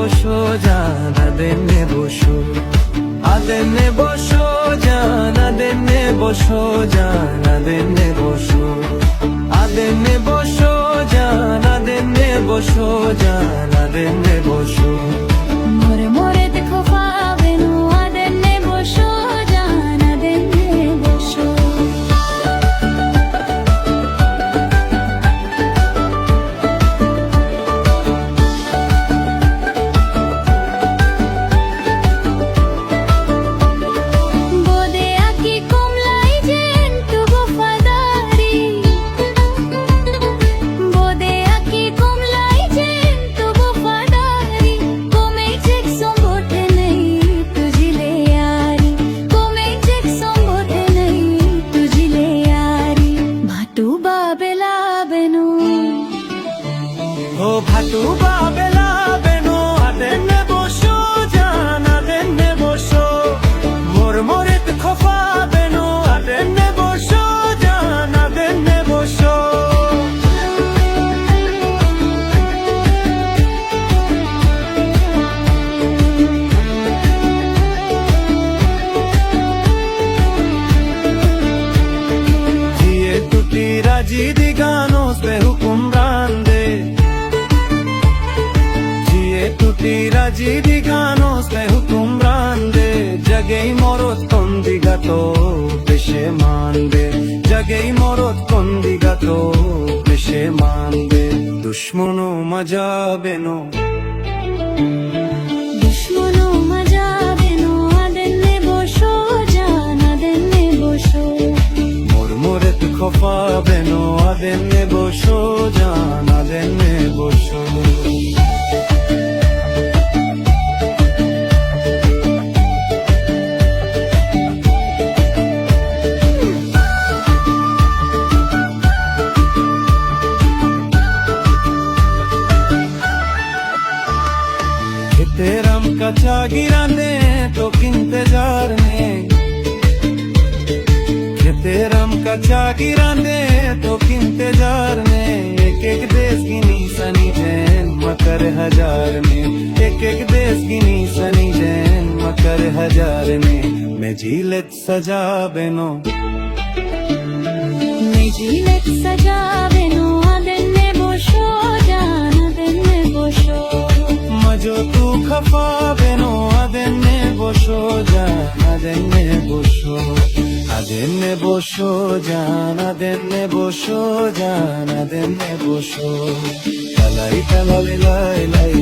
বসো জান আদেনে বসো, আদেনে বসো জান আদেনে বসো জান আদেনে বসো, আদেনে বসো জান আদেনে বসো জান আদেনে বসো। মোরে মোরে দেখো পাবেনো আদেনে বসো জান আদেনে বসো। বোদে আকি কমলাই জেন তু বফাদারি, বোদে আকি কমলাই জেন তু বফাদারি, কোমে চেক সম্বোটে নেই তুঝিলে यारी, কোমে চেক সম্বোটে নেই তুঝিলে यारी। ভাটু বাবেলা বেনো ও ভাটু বাবেলা বেনো আদেনে বসো জান আদেনে বসো, মোর মোরেত খোফা বেনো আদেনে বসো জান আদেনে বসো। जिए टूटी राजी दी गानों पे हुकुम रांदे, जिए टूटी राजी दी गानों पे हुकुम रांदे, जगे मोरत कंदिगा तो पेशे मानदे, जगे मोरत कंदिगा तो पेशे मानदे। दुश्मनो मजा बेनो দুশ্মনো মজা বেনো আদেনে বসো জান আদেনে বসো। मोर मोरेत खफा बेनो आदेने बसो जान आदेने बसो। तेरम कच्चा गिराने तो इंतजार ने, तेरम कच्चा गिराने तो इंतजार ने, एक एक देश की निशानी जैन मकर हजार ने, एक एक देश की निशानी जैन मकर हजार ने। मैं झीलत सजा बेनो মেজিলেক সাজাবেনো আদেনে বসো জান আদেনে বসো। मजो तू खफा बेनो आदेने बसो जान आदेने बसो, आदेने बसो जान आदेने बसो जान आदेने बसो। लाई लाई लाई लाई